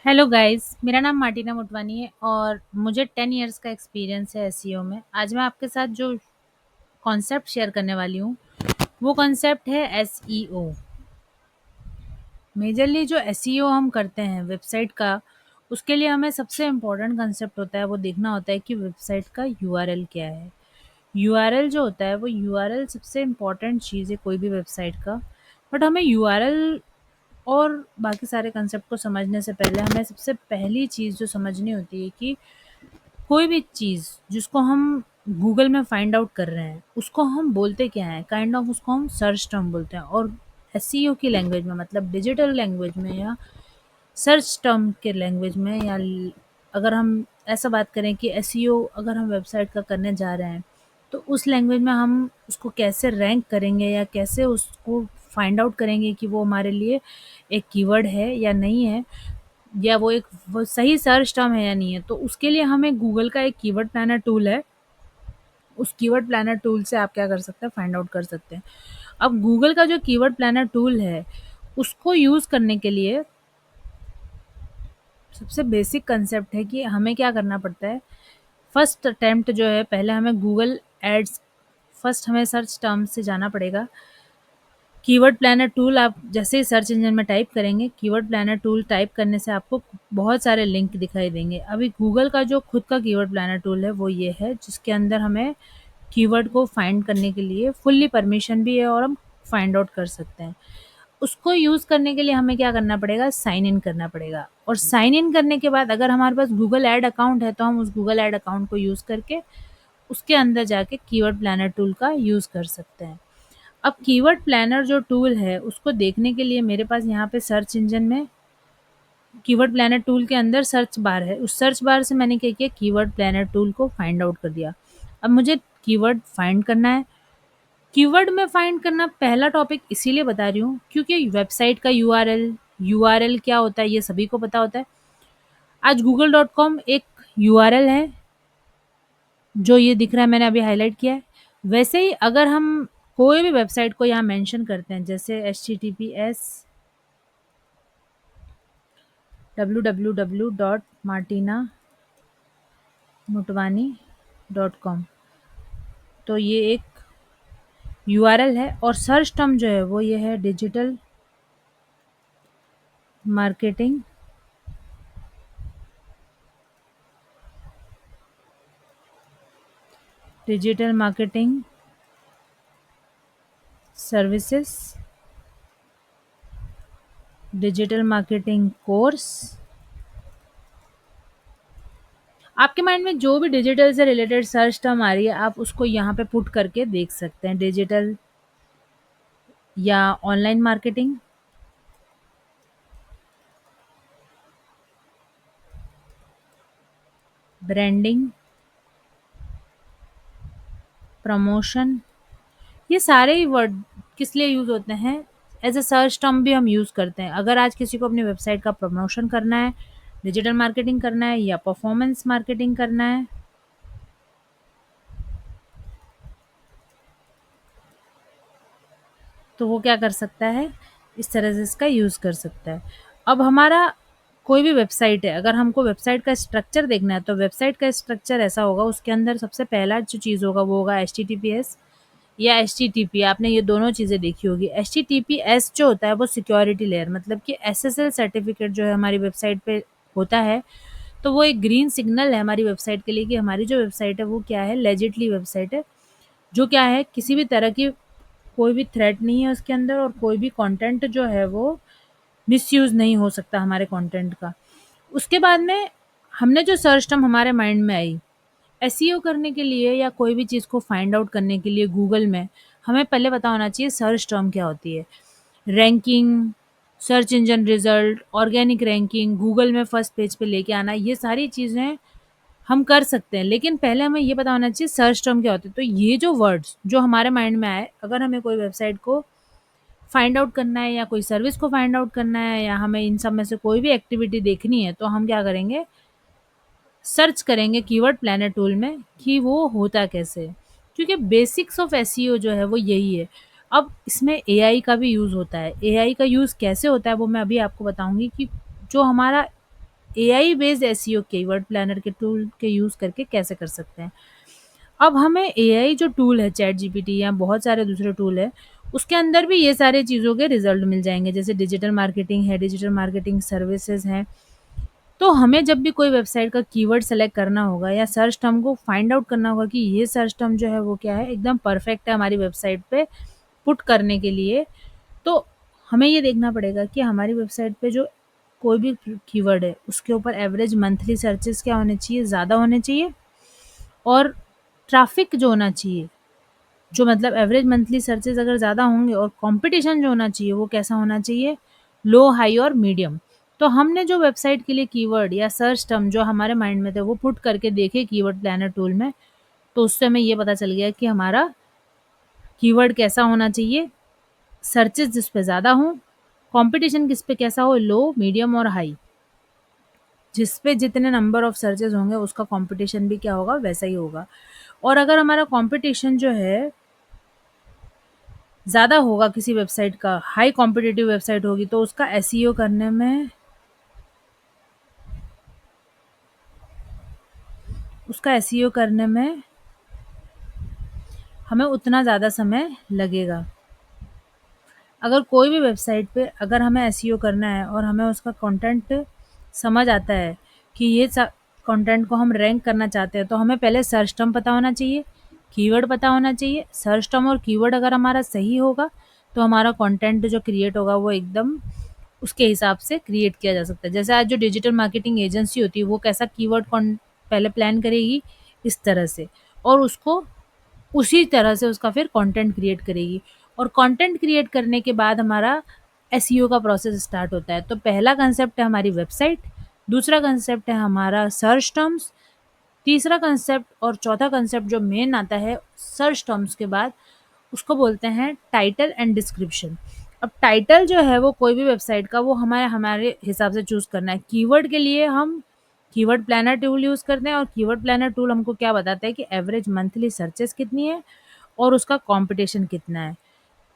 Hello guys, मेरा नाम Martina Motwani है और मुझे 10 इयर्स का एक्सपीरियंस है एसईओ में। आज मैं आपके साथ जो कॉन्सेप्ट शेयर करने वाली हूँ, वो कॉन्सेप्ट है एसईओ। मेजरली जो एसईओ हम करते हैं वेबसाइट का, उसके लिए हमें सबसे इम्पोर्टेंट कंसेप्ट होता है, वो देखना होता है कि वेबसाइट का यूआरएल क्या है। यूआरएल जो होता है, वो यूआरएल सबसे इम्पोर्टेंट चीज़ है कोई भी वेबसाइट का। बट हमें यूआरएल और बाकी सारे कंसेप्ट को समझने से पहले हमें सबसे पहली चीज़ जो समझनी होती है कि कोई भी चीज़ जिसको हम गूगल में फाइंड आउट कर रहे हैं, उसको हम बोलते क्या हैं? काइंड ऑफ उसको हम सर्च टर्म बोलते हैं। और एसईओ की लैंग्वेज में, मतलब डिजिटल लैंग्वेज में या सर्च टर्म के लैंग्वेज में, या अगर हम ऐसा बात करें कि एसईओ अगर हम वेबसाइट का करने जा रहे हैं, तो उस लैंग्वेज में हम उसको कैसे रैंक करेंगे या कैसे उसको फाइंड आउट करेंगे कि वो हमारे लिए एक कीवर्ड है या नहीं है, या वो सही सर्च टर्म है या नहीं है। तो उसके लिए हमें गूगल का एक कीवर्ड प्लानर टूल है। उस कीवर्ड प्लानर टूल से आप क्या कर सकते हैं, फाइंड आउट कर सकते हैं। अब गूगल का जो कीवर्ड प्लानर टूल है, उसको यूज़ करने के लिए सबसे बेसिक कंसेप्ट है कि हमें क्या करना पड़ता है। फर्स्ट अटेम्प्ट जो है, पहले हमें गूगल एड्स, फर्स्ट हमें सर्च टर्म से जाना पड़ेगा। कीवर्ड प्लानर टूल आप जैसे ही सर्च इंजन में टाइप करेंगे, कीवर्ड प्लानर टूल टाइप करने से आपको बहुत सारे लिंक दिखाई देंगे। अभी गूगल का जो खुद का कीवर्ड प्लानर टूल है, वो ये है, जिसके अंदर हमें कीवर्ड को फाइंड करने के लिए फुल्ली परमिशन भी है और हम फाइंड आउट कर सकते हैं। उसको यूज़ करने के लिए हमें क्या करना पड़ेगा, साइन इन करना पड़ेगा। और साइन इन करने के बाद अगर हमारे पास गूगल ऐड अकाउंट है, तो हम उस गूगल ऐड अकाउंट को यूज़ करके उसके अंदर जाके कीवर्ड प्लानर टूल का यूज़ कर सकते हैं। अब कीवर्ड प्लानर जो टूल है, उसको देखने के लिए मेरे पास यहाँ पे सर्च इंजन में कीवर्ड प्लानर टूल के अंदर सर्च बार है। उस सर्च बार से मैंने क्या किया, कीवर्ड प्लानर टूल को फाइंड आउट कर दिया। अब मुझे कीवर्ड फाइंड करना है। कीवर्ड में फाइंड करना पहला टॉपिक इसीलिए बता रही हूँ क्योंकि वेबसाइट का यूआरएल, यूआरएल क्या होता है ये सभी को पता होता है। आज google.com एक यूआरएल है, जो ये दिख रहा है, मैंने अभी हाईलाइट किया है। वैसे ही अगर हम कोई भी वेबसाइट को यहाँ मेंशन करते हैं, जैसे https www.martinamotwani.com, तो ये एक यूआरएल है। और सर्च टर्म जो है वो ये है, marketing digital marketing services, digital marketing course. आपके माइंड में जो भी डिजिटल से रिलेटेड सर्च टर्म आ रही है, आप उसको यहाँ पे पुट करके देख सकते हैं। डिजिटल या ऑनलाइन मार्केटिंग, ब्रांडिंग, प्रमोशन, ये सारे ही वर्ड किस लिए यूज़ होते हैं, एज ए सर्च टर्म भी हम यूज़ करते हैं। अगर आज किसी को अपनी वेबसाइट का प्रमोशन करना है, डिजिटल मार्केटिंग करना है या परफॉर्मेंस मार्केटिंग करना है, तो वो क्या कर सकता है, इस तरह से इसका यूज़ कर सकता है। अब हमारा कोई भी वेबसाइट है, अगर हमको वेबसाइट का स्ट्रक्चर देखना है, तो वेबसाइट का स्ट्रक्चर ऐसा होगा, उसके अंदर सबसे पहला जो चीज़ होगा वो होगा HTTPS या HTTP। आपने ये दोनों चीज़ें देखी होगी। HTTPS जो होता है वो सिक्योरिटी लेयर, मतलब कि SSL सर्टिफिकेट जो है हमारी वेबसाइट पे होता है, तो वो एक ग्रीन सिग्नल है हमारी वेबसाइट के लिए कि हमारी जो वेबसाइट है वो क्या है, लेजिटली वेबसाइट है, जो क्या है, किसी भी तरह की कोई भी थ्रेट नहीं है उसके अंदर, और कोई भी कंटेंट जो है वो मिसयूज़ नहीं हो सकता हमारे कंटेंट का। उसके बाद में हमने जो सर्च टर्म हमारे माइंड में आई, एसईओ करने के लिए या कोई भी चीज़ को फाइंड आउट करने के लिए गूगल में हमें पहले पता होना चाहिए सर्च टर्म क्या होती है। Ranking, search engine result, organic ranking, Google में फर्स्ट पेज पे लेके आना, ये सारी चीज़ें हम कर सकते हैं। लेकिन पहले हमें ये पता होना चाहिए सर्च टर्म क्या होते हैं। तो ये जो वर्ड्स जो हमारे माइंड में आए, अगर हमें कोई वेबसाइट को फाइंड आउट करना है या कोई सर्विस को फाइंड आउट करना है या हमें इन सब में से कोई भी एक्टिविटी देखनी है, तो हम क्या करेंगे, सर्च करेंगे कीवर्ड प्लानर टूल में कि वो होता कैसे है। क्योंकि बेसिक्स ऑफ एसईओ जो है वो यही है। अब इसमें एआई का भी यूज़ होता है। एआई का यूज़ कैसे होता है वो मैं अभी आपको बताऊंगी कि जो हमारा AI based SEO keyword planner के टूल के यूज़ करके कैसे कर सकते हैं। अब हमें एआई जो टूल है चैट जीपीटी या बहुत सारे दूसरे टूल है, उसके अंदर भी ये सारे चीज़ों के रिज़ल्ट मिल जाएँगे। जैसे डिजिटल मार्केटिंग है, डिजिटल मार्केटिंग सर्विसेज़ हैं। तो हमें जब भी कोई वेबसाइट का कीवर्ड सेलेक्ट करना होगा या सर्च टर्म को फाइंड आउट करना होगा कि ये सर्च टर्म जो है वो क्या है, एकदम परफेक्ट है हमारी वेबसाइट पे पुट करने के लिए, तो हमें ये देखना पड़ेगा कि हमारी वेबसाइट पे जो कोई भी कीवर्ड है, उसके ऊपर एवरेज मंथली सर्चेज़ क्या होने चाहिए, ज़्यादा होने चाहिए, और ट्रैफ़िक जो होना चाहिए, जो मतलब एवरेज मंथली सर्चेज़ अगर ज़्यादा होंगे और कॉम्पिटिशन जो होना चाहिए वो कैसा होना चाहिए, लो, हाई और मीडियम। तो हमने जो वेबसाइट के लिए कीवर्ड या सर्च टर्म जो हमारे माइंड में थे वो पुट करके देखे कीवर्ड प्लानर टूल में, तो उससे हमें ये पता चल गया कि हमारा कीवर्ड कैसा होना चाहिए, सर्चेज़ जिस पे ज़्यादा हों, कॉम्पिटिशन किस पे कैसा हो, लो, मीडियम और हाई। जिस पे जितने नंबर ऑफ सर्चेज़ होंगे उसका कॉम्पिटिशन भी क्या होगा, वैसा ही होगा। और अगर हमारा कॉम्पिटिशन जो है ज़्यादा होगा किसी वेबसाइट का, हाई कॉम्पिटिटिव वेबसाइट होगी, तो उसका एसईओ करने में हमें उतना ज़्यादा समय लगेगा। अगर कोई भी वेबसाइट पे अगर हमें एसईओ करना है और हमें उसका कंटेंट समझ आता है कि ये कंटेंट को हम रैंक करना चाहते हैं, तो हमें पहले सर्च टर्म पता होना चाहिए, कीवर्ड पता होना चाहिए। सर्च टर्म और कीवर्ड अगर हमारा सही होगा, तो हमारा कंटेंट जो क्रिएट होगा वो एकदम उसके हिसाब से क्रिएट किया जा सकता है। जैसे आज जो डिजिटल मार्केटिंग एजेंसी होती है वो कैसा कीवर्ड पहले प्लान करेगी, इस तरह से, और उसको उसी तरह से उसका फिर कंटेंट क्रिएट करेगी, और कंटेंट क्रिएट करने के बाद हमारा एसईओ का प्रोसेस स्टार्ट होता है। तो पहला कंसेप्ट है हमारी वेबसाइट, दूसरा कंसेप्ट है हमारा सर्च टर्म्स, तीसरा कंसेप्ट और चौथा कंसेप्ट जो मेन आता है सर्च टर्म्स के बाद, उसको बोलते हैं टाइटल एंड डिस्क्रिप्शन। अब टाइटल जो है वो कोई भी वेबसाइट का वो हमारे हमारे हिसाब से चूज़ करना है। कीवर्ड के लिए हम कीवर्ड प्लानर टूल यूज़ करते हैं, और कीवर्ड प्लानर टूल हमको क्या बताता है कि एवरेज मंथली सर्चेस कितनी है और उसका कंपटीशन कितना है।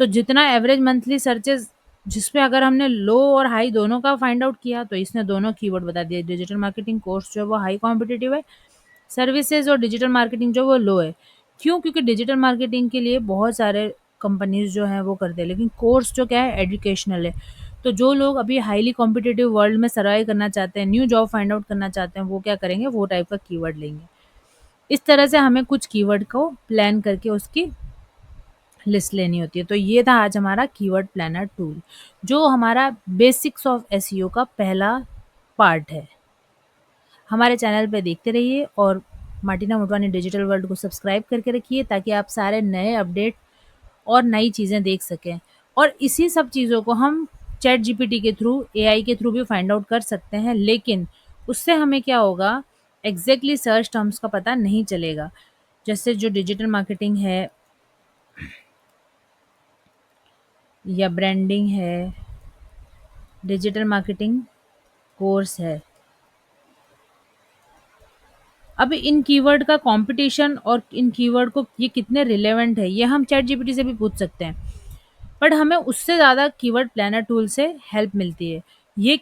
तो जितना एवरेज मंथली सर्चेस, जिसमें अगर हमने लो और हाई दोनों का फाइंड आउट किया, तो इसने दोनों कीवर्ड बता दिए। डिजिटल मार्केटिंग कोर्स जो है वो हाई कॉम्पिटिटिव है, सर्विसेज और डिजिटल मार्केटिंग जो वो लो है। क्यों? क्योंकि डिजिटल मार्केटिंग के लिए बहुत सारे कंपनीज जो हैं वो करते हैं, लेकिन कोर्स जो क्या है एजुकेशनल है। तो जो लोग अभी हाईली कॉम्पिटिटिव वर्ल्ड में सर्वाइव करना चाहते हैं, न्यू जॉब फाइंड आउट करना चाहते हैं, वो क्या करेंगे, वो टाइप का कीवर्ड लेंगे। इस तरह से हमें कुछ कीवर्ड को प्लान करके उसकी लिस्ट लेनी होती है। तो ये था आज हमारा कीवर्ड प्लानर टूल, जो हमारा बेसिक्स ऑफ एसईओ का पहला पार्ट है। हमारे चैनल पे देखते रहिए और मार्टिना मोटवानी डिजिटल वर्ल्ड को सब्सक्राइब करके रखिए, ताकि आप सारे नए अपडेट और नई चीज़ें देख सकें। और इसी सब चीज़ों को हम चैट जीपीटी के थ्रू, एआई के थ्रू भी फाइंड आउट कर सकते हैं, लेकिन उससे हमें क्या होगा, एग्जैक्टली सर्च टर्म्स का पता नहीं चलेगा। जैसे जो डिजिटल मार्केटिंग है या ब्रांडिंग है, डिजिटल मार्केटिंग कोर्स है, अब इन कीवर्ड का कंपटीशन और इन कीवर्ड को ये कितने रिलेवेंट है, ये हम चैट जीपीटी से भी पूछ सकते हैं, बट हमें उससे ज़्यादा कीवर्ड प्लानर टूल से हेल्प मिलती है। ये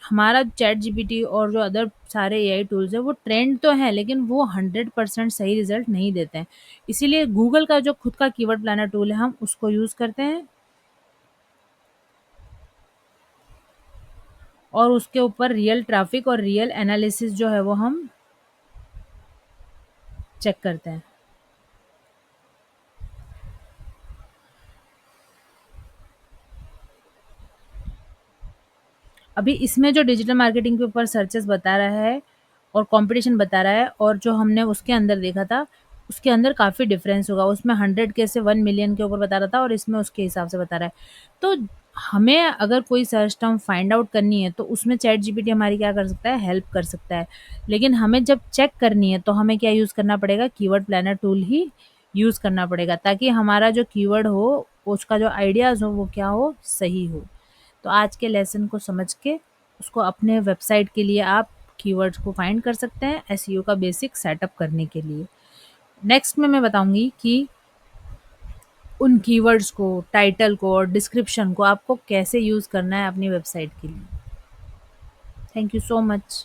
हमारा चैट जीपीटी और जो अदर सारे एआई टूल्स हैं वो ट्रेंड तो हैं, लेकिन वो 100% सही रिजल्ट नहीं देते हैं। इसीलिए गूगल का जो खुद का कीवर्ड प्लानर टूल है हम उसको यूज़ करते हैं, और उसके ऊपर रियल ट्रैफिक और रियल एनालिसिस जो है वो हम चेक करते हैं। अभी इसमें जो डिजिटल मार्केटिंग के ऊपर सर्चेस बता रहा है और कंपटीशन बता रहा है, और जो हमने उसके अंदर देखा था, उसके अंदर काफ़ी डिफरेंस होगा। उसमें 100 के से 1 मिलियन के ऊपर बता रहा था, और इसमें उसके हिसाब से बता रहा है। तो हमें अगर कोई सर्च टर्म फाइंड आउट करनी है, तो उसमें चैट जीपीटी हमारी क्या कर सकता है, हेल्प कर सकता है। लेकिन हमें जब चेक करनी है, तो हमें क्या यूज़ करना पड़ेगा, कीवर्ड प्लानर टूल ही यूज़ करना पड़ेगा, ताकि हमारा जो कीवर्ड हो, उसका जो आइडियाज़ हो, वो क्या हो, सही हो। तो आज के लेसन को समझ के उसको अपने वेबसाइट के लिए आप कीवर्ड्स को फाइंड कर सकते हैं एसईओ का बेसिक सेटअप करने के लिए। नेक्स्ट में मैं बताऊंगी कि उन कीवर्ड्स को, टाइटल को और डिस्क्रिप्शन को आपको कैसे यूज़ करना है अपनी वेबसाइट के लिए। Thank you so much.